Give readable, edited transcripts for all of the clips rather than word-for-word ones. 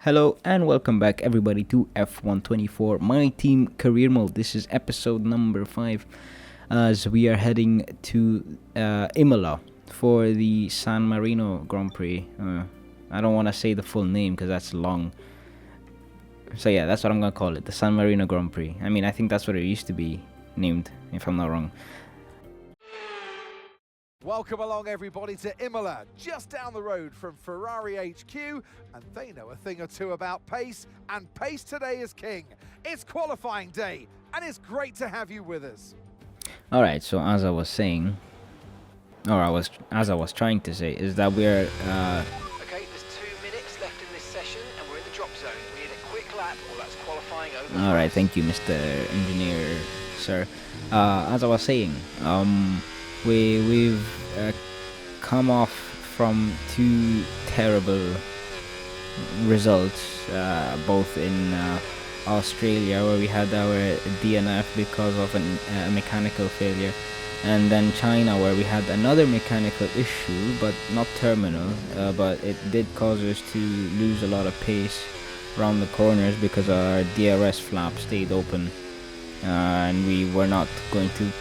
Hello and welcome back everybody to F124 My Team Career Mode. This is episode number 5 as we are heading to Imola for the San Marino Grand Prix. I don't want to say the full name because that's long. So yeah, that's what I'm going to call it, the San Marino Grand Prix. I mean, I think that's what it used to be named, if I'm not wrong. Welcome along everybody to Imola, just down the road from Ferrari HQ, and they know a thing or two about pace, and pace today is king. It's qualifying day, and it's great to have you with us. Alright, so as I was saying, as I was trying to say, is that we're Okay, there's 2 minutes left in this session, and we're in the drop zone. We need a quick lap, or that's qualifying over. Alright, thank you, Mr. Engineer, sir. As I was saying, we've come off from two terrible results, both in Australia, where we had our DNF because of a mechanical failure, and then China, where we had another mechanical issue, but not terminal, but it did cause us to lose a lot of pace around the corners because our DRS flap stayed open, and we were not going to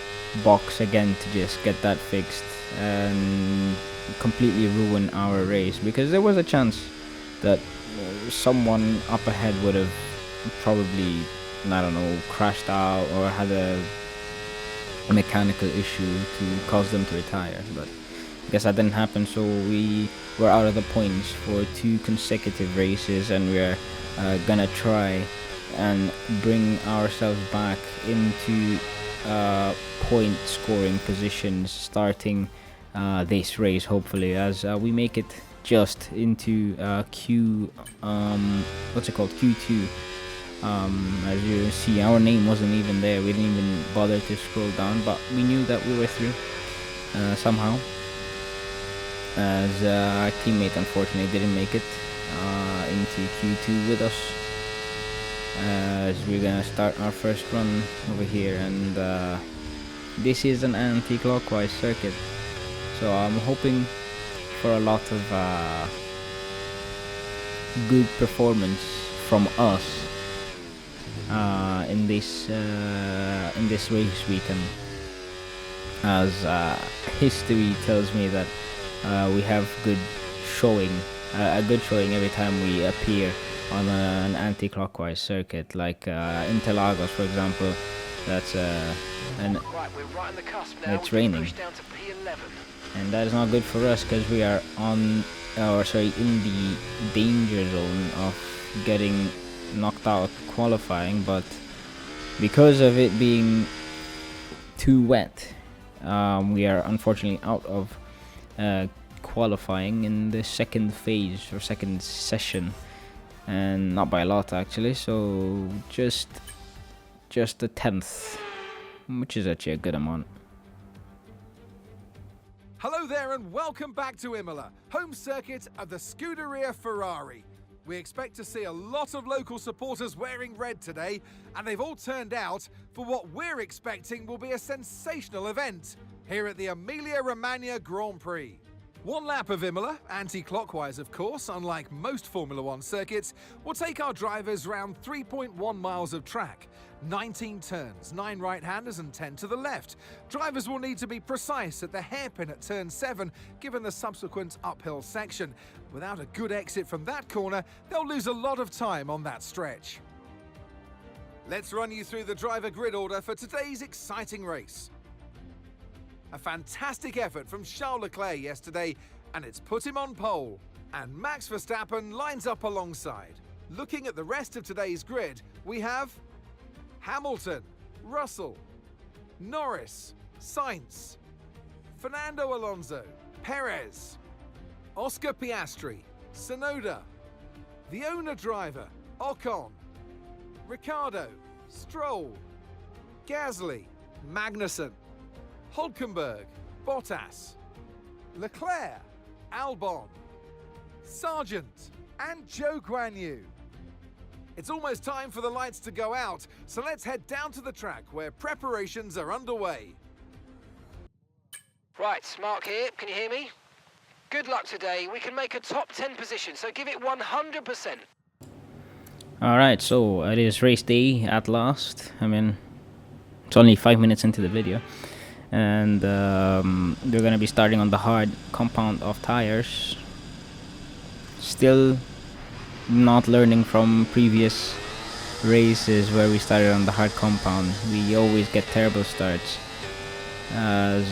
box again to just get that fixed and completely ruin our race, because there was a chance that someone up ahead would have probably, I don't know, crashed out or had a mechanical issue to cause them to retire, but I guess that didn't happen. So we were out of the points for 2 consecutive races, and we're gonna try and bring ourselves back into point scoring positions starting this race, hopefully, as we make it just into Q2. As you see, our name wasn't even there. We didn't even bother to scroll down, but we knew that we were through somehow, as our teammate unfortunately didn't make it into Q2 with us, as we're gonna start our first run over here. And this is an anti-clockwise circuit, so I'm hoping for a lot of good performance from us in this race weekend, as history tells me that we have a good showing every time we appear on an anti-clockwise circuit, like Interlagos, for example. That's and Right, we're right on the cusp now. it's raining, Push down to P11. and that is not good for us because we are in the danger zone of getting knocked out qualifying. But because of it being too wet, we are unfortunately out of qualifying in the second phase or second session, and not by a lot actually, so just a 10th, which is actually a good amount. Hello there and welcome back to Imola, home circuit of the Scuderia Ferrari. We expect to see a lot of local supporters wearing red today, and they've all turned out for what we're expecting will be a sensational event here at the Emilia-Romagna Grand Prix. 1 lap of Imola, anti-clockwise of course, unlike most Formula 1 circuits, will take our drivers round 3.1 miles of track. 19 turns, 9 right-handers and 10 to the left. Drivers will need to be precise at the hairpin at turn 7, given the subsequent uphill section. Without a good exit from that corner, they'll lose a lot of time on that stretch. Let's run you through the driver grid order for today's exciting race. A fantastic effort from Charles Leclerc yesterday, and it's put him on pole. And Max Verstappen lines up alongside. Looking at the rest of today's grid, we have Hamilton, Russell, Norris, Sainz, Fernando Alonso, Perez, Oscar Piastri, Tsunoda, the owner driver, Ocon, Ricciardo, Stroll, Gasly, Magnussen, Hulkenberg, Bottas, Leclerc, Albon, Sargent, and Zhou Guanyu. It's almost time for the lights to go out, so let's head down to the track where preparations are underway. Right, Mark here. Can you hear me? Good luck today. We can make a top 10 position, so give it 100%. Alright, so it is race day at last. I mean, it's only 5 minutes into the video. And we're gonna be starting on the hard compound of tires. Still not learning from previous races where we started on the hard compound. We always get terrible starts. As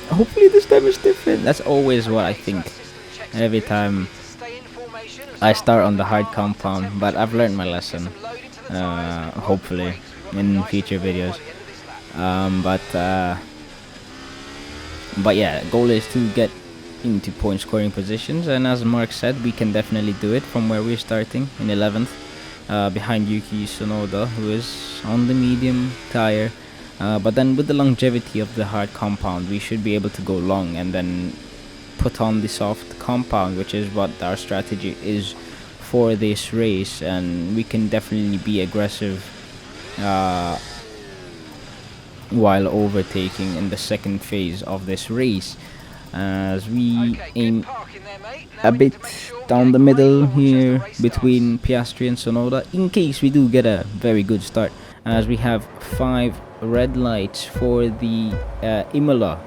hopefully this time is different. That's always what I think every time I start on the hard compound, but I've learned my lesson, hopefully in future videos. But yeah, goal is to get into point scoring positions, and as Mark said, we can definitely do it from where we're starting in 11th, behind Yuki Tsunoda, who is on the medium tire. But then with the longevity of the hard compound, we should be able to go long and then put on the soft compound, which is what our strategy is for this race, and we can definitely be aggressive while overtaking in the second phase of this race, as we aim a bit down the middle here between Piastri and Tsunoda, in case we do get a very good start, as we have 5 red lights for the Imola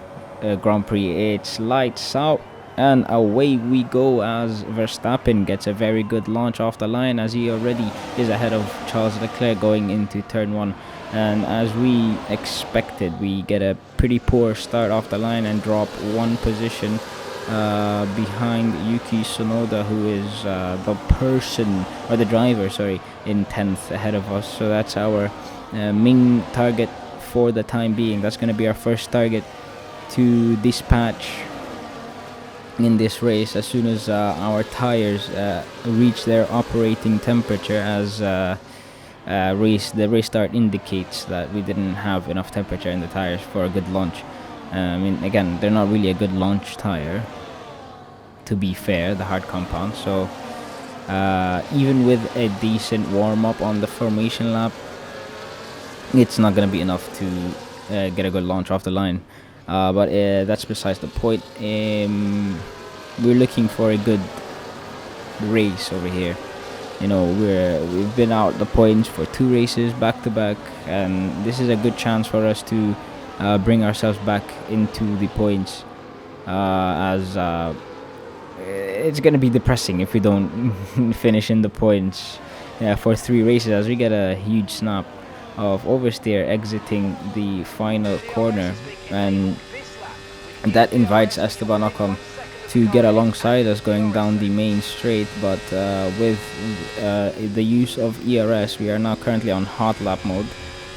Grand Prix. It's lights out and away we go, as Verstappen gets a very good launch off the line, as he already is ahead of Charles Leclerc going into turn 1. And as we expected, we get a pretty poor start off the line and drop 1 position behind Yuki Tsunoda, who is the driver, in 10th ahead of us. So that's our main target for the time being. That's going to be our first target to dispatch in this race as soon as our tires reach their operating temperature, as the race start indicates that we didn't have enough temperature in the tires for a good launch. I mean, again, they're not really a good launch tire, to be fair, the hard compound. So even with a decent warm-up on the formation lap, it's not going to be enough to get a good launch off the line. But that's besides the point. We're looking for a good race over here. You know, we've been out the points for 2 races back to back, and this is a good chance for us to bring ourselves back into the points, as it's gonna be depressing if we don't finish in the points for 3 races, as we get a huge snap of oversteer exiting the final corner, and that invites Esteban Ocon to get alongside us going down the main straight. But with the use of ERS, we are now currently on hot lap mode,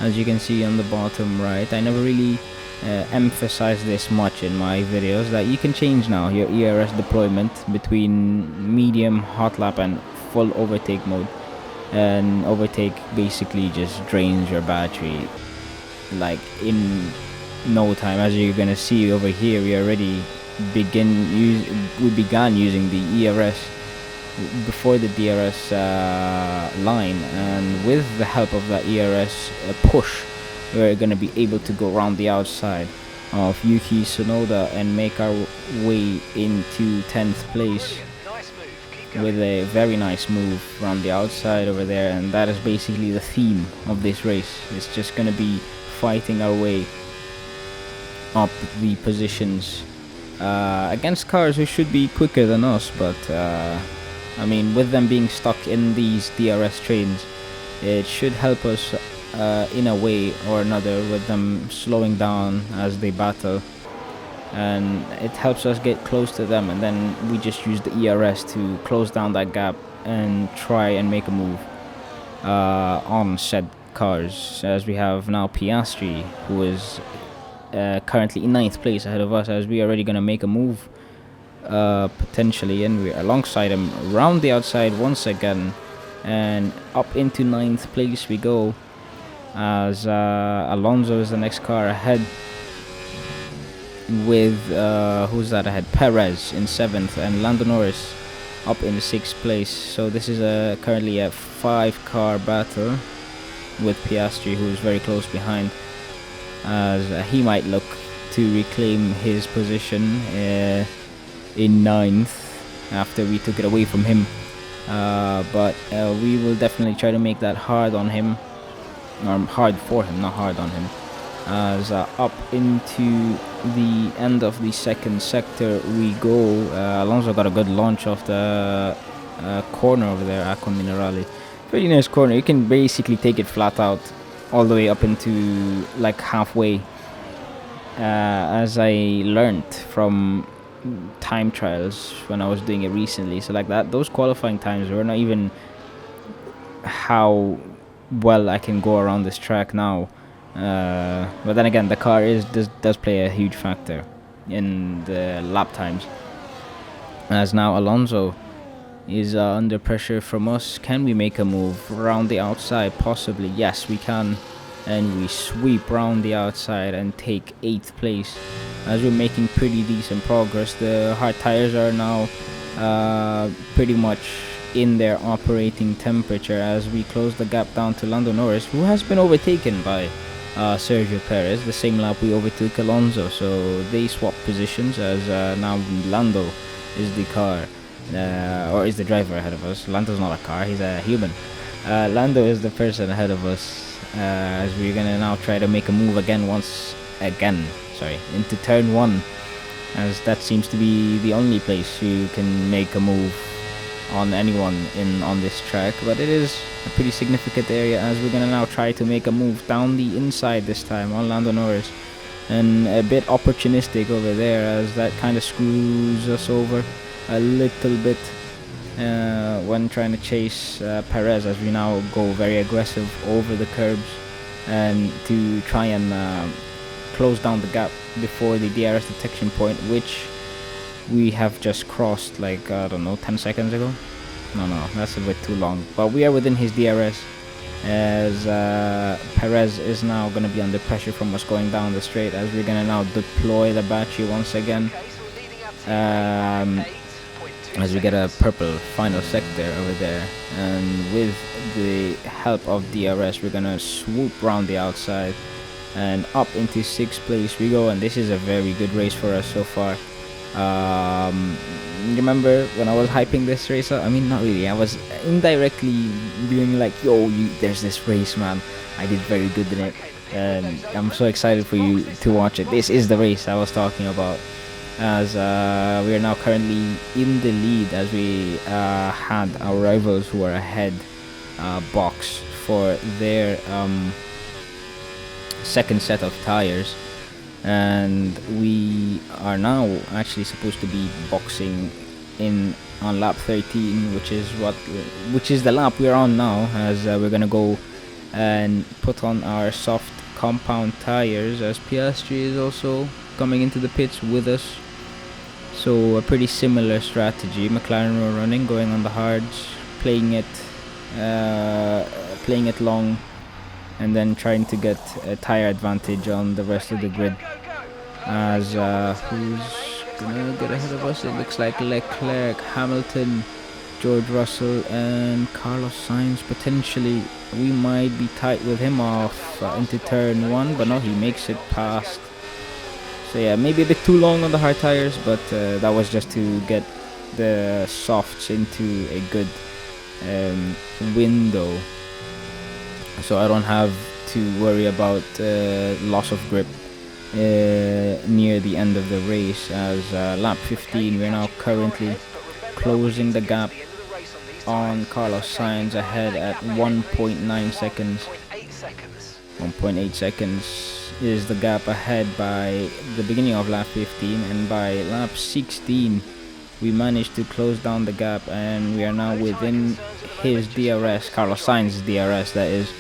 as you can see on the bottom right. I never really emphasize this much in my videos, that you can change now your ERS deployment between medium, hot lap and full overtake mode, and overtake basically just drains your battery like in no time. As you're gonna see over here, we already began using the ERS before the DRS line, and with the help of that ERS push, we're gonna be able to go around the outside of Yuki Tsunoda and make our way into 10th place with a very nice move around the outside over there. And that is basically the theme of this race. It's just gonna be fighting our way up the positions against cars who should be quicker than us, but I mean, with them being stuck in these DRS trains, it should help us in a way or another, with them slowing down as they battle, and it helps us get close to them, and then we just use the ERS to close down that gap and try and make a move on said cars, as we have now Piastri, who is currently in 9th place ahead of us, as we are already going to make a move potentially, and we're alongside him around the outside once again, and up into 9th place we go, as Alonso is the next car ahead, with who's that ahead? Perez in 7th, and Lando Norris up in 6th place. So this is currently a 5-car battle, with Piastri, who is very close behind, as he might look to reclaim his position in 9th after we took it away from him but we will definitely try to make that hard on him, or hard for him, not hard on him. As up into the end of the second sector we go. Alonso got a good launch off the corner over there, Aqua Minerale. Pretty nice corner. You can basically take it flat out all the way up into like halfway. As I learned from time trials when I was doing it recently. So like that, those qualifying times were not even how well I can go around this track now. But then again, the car does play a huge factor in the lap times. As now Alonso is under pressure from us. Can we make a move around the outside? Possibly, yes, we can. And we sweep round the outside and take 8th place. As we're making pretty decent progress, the hard tires are now pretty much in their operating temperature as we close the gap down to Lando Norris, who has been overtaken by Sergio Perez. The same lap we overtook Alonso, so they swap positions as now Lando is the car, or is the driver ahead of us. Lando's not a car, he's a human. Lando is the person ahead of us, as we're gonna now try to make a move into turn 1, as that seems to be the only place you can make a move on anyone on this track. But it is a pretty significant area, as we're gonna now try to make a move down the inside this time on Lando Norris, and a bit opportunistic over there, as that kind of screws us over a little bit when trying to chase Perez, as we now go very aggressive over the curbs and to try and close down the gap before the DRS detection point, which we have just crossed like, I don't know, 10 seconds ago. No, that's a bit too long, but we are within his DRS, as Perez is now going to be under pressure from us going down the straight, as we're going to now deploy the battery once again, as we get a purple final sector over there. And with the help of DRS, we're going to swoop around the outside and up into 6th place we go, and this is a very good race for us so far. Remember when I was hyping this race up? I mean, not really, I was indirectly doing like, yo, there's this race, man, I did very good in it, and I'm so excited for you to watch it. This is the race I was talking about, as we are now currently in the lead, as we had our rivals who are ahead box for their second set of tires, and we are now actually supposed to be boxing in on lap 13, which is the lap we're on now, as we're gonna go and put on our soft compound tires, as Piastri is also coming into the pits with us. So a pretty similar strategy. McLaren were running, going on the hards, playing it long, and then trying to get a tire advantage on the rest of the grid. As who's gonna get ahead of us? It looks like Leclerc, Hamilton, George Russell, and Carlos Sainz potentially. We might be tight with him off into turn 1, but no, he makes it past. So yeah, maybe a bit too long on the hard tires, but that was just to get the softs into a good window, so I don't have to worry about loss of grip near the end of the race. As lap 15, we're now currently closing the gap on Carlos Sainz, ahead at 1.9 seconds. 1.8 seconds is the gap ahead by the beginning of lap 15, and by lap 16 we managed to close down the gap, and we are now within his DRS, Carlos Sainz's DRS that is,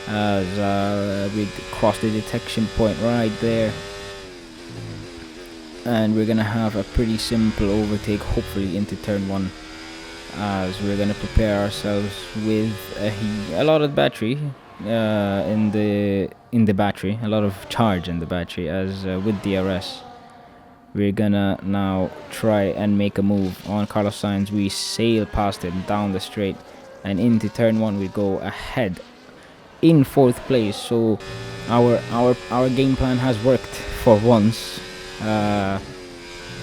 as we crossed the detection point right there, and we're gonna have a pretty simple overtake hopefully into turn 1, as we're gonna prepare ourselves with a lot of battery in the battery, a lot of charge in the battery, as with DRS we're gonna now try and make a move on Carlos Sainz. We sail past him down the straight, and into turn 1 we go ahead in 4th place. So our game plan has worked for once,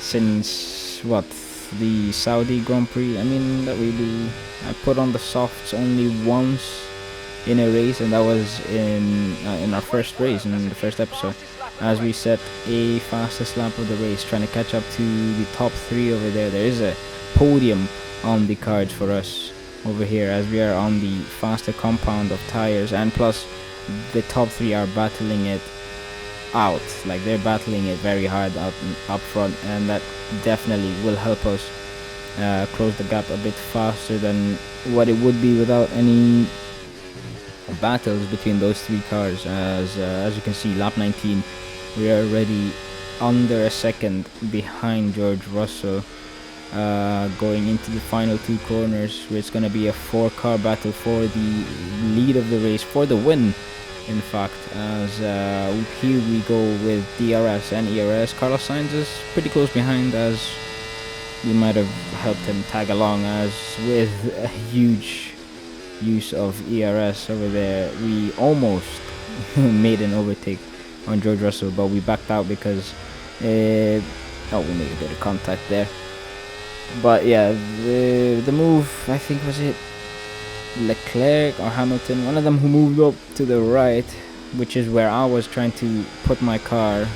since what, the Saudi Grand Prix. I mean, that really, I put on the softs only once in a race, and that was in our first race, in the first episode, as we set a fastest lap of the race, trying to catch up to the top 3 over there. There is a podium on the cards for us over here, as we are on the faster compound of tires, and plus the top 3 are battling it out, like they're battling it very hard up front, and that definitely will help us close the gap a bit faster than what it would be without any battles between those 3 cars. As you can see, lap 19, we are already under a second behind George Russell, going into the final 2 corners, where it's going to be a 4-car battle for the lead of the race, for the win, in fact, as here we go with DRS and ERS. Carlos Sainz is pretty close behind, as we might have helped him tag along, as with a huge use of ERS over there, we almost made an overtake on George Russell, but we backed out because we made a bit of contact there. But yeah, the move, I think, was it Leclerc or Hamilton, one of them, who moved up to the right, which is where I was trying to put my car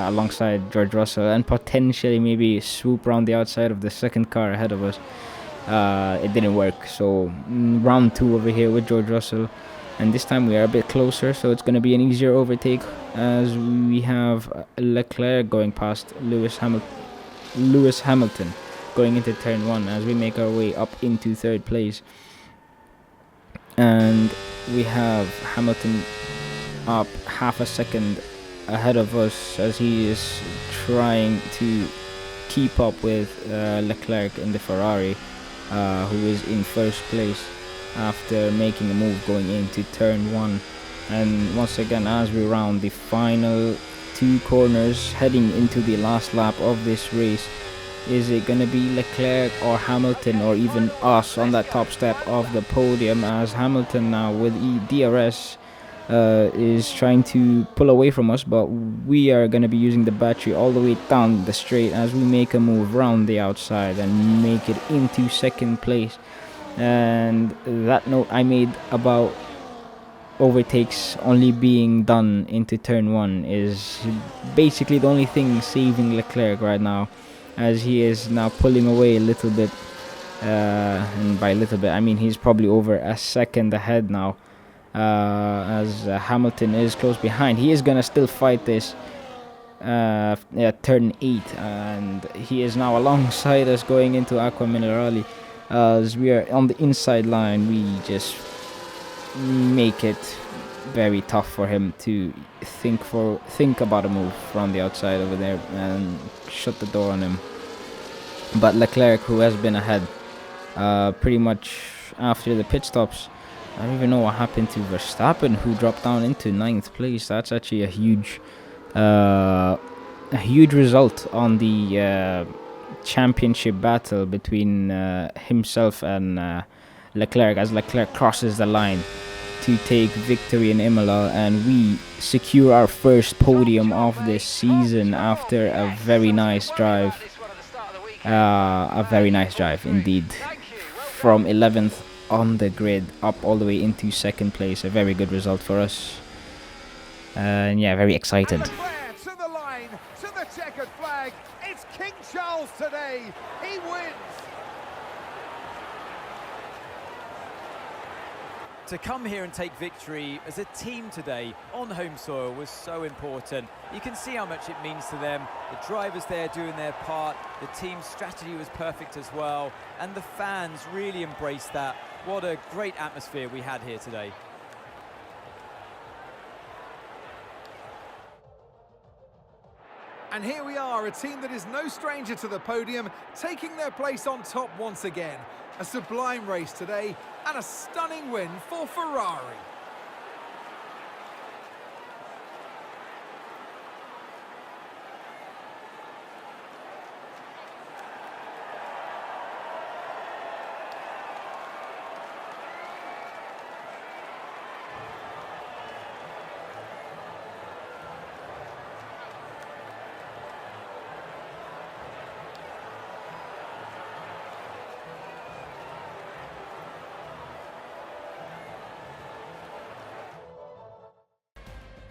alongside George Russell, and potentially maybe swoop around the outside of the second car ahead of us. It didn't work, so round 2 over here with George Russell, and this time we are a bit closer, so it's going to be an easier overtake, as we have Leclerc going past Lewis Hamilton going into turn 1, as we make our way up into 3rd place. And we have Hamilton up half a second ahead of us, as he is trying to keep up with Leclerc in the Ferrari, who is in 1st place after making a move going into turn 1. And once again, as we round the final 2 corners heading into the last lap of this race, is it going to be Leclerc or Hamilton, or even us on that top step of the podium, as Hamilton now with DRS is trying to pull away from us, but we are going to be using the battery all the way down the straight as we make a move round the outside and make it into 2nd place. And that note I made about overtakes only being done into turn 1 is basically the only thing saving Leclerc right now, as he is now pulling away a little bit, and by a little bit I mean he's probably over a second ahead now, as Hamilton is close behind. He is gonna still fight this at turn 8, and he is now alongside us going into Aqua Minerale. As we are on the inside line, we just make it very tough for him to think about a move from the outside over there and shut the door on him. But Leclerc, who has been ahead pretty much after the pit stops, I don't even know what happened to Verstappen, who dropped down into 9th place. That's actually a huge result on the championship battle between himself and Leclerc, as Leclerc crosses the line to take victory in Imola, and we secure our first podium of this season after a very nice drive. A very nice drive indeed, from 11th on the grid up all the way into 2nd place. A very good result for us, and yeah, very excited. To the line, to the checkered flag. It's King Charles today. He wins. To come here and take victory as a team today on home soil was so important. You can see how much it means to them. The drivers there doing their part. The team's strategy was perfect as well. And the fans really embraced that. What a great atmosphere we had here today. And here we are, a team that is no stranger to the podium, taking their place on top once again. A sublime race today, and a stunning win for Ferrari.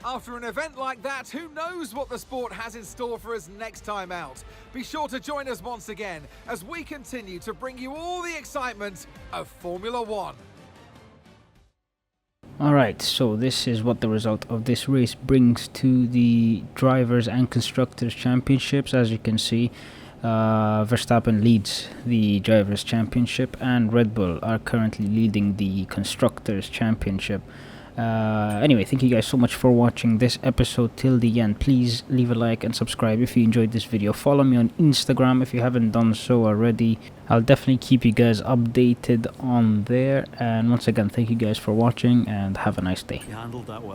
After an event like that, who knows what the sport has in store for us next time out? Be sure to join us once again as we continue to bring you all the excitement of Formula One. Alright, so this is what the result of this race brings to the Drivers' and Constructors' Championships. As you can see, Verstappen leads the Drivers' Championship and Red Bull are currently leading the Constructors' Championship. Anyway, thank you guys so much for watching this episode till the end. Please leave a like and subscribe if you enjoyed this video. Follow me on Instagram if you haven't done so already. I'll definitely keep you guys updated on there. And once again, thank you guys for watching and have a nice day. You handled that well.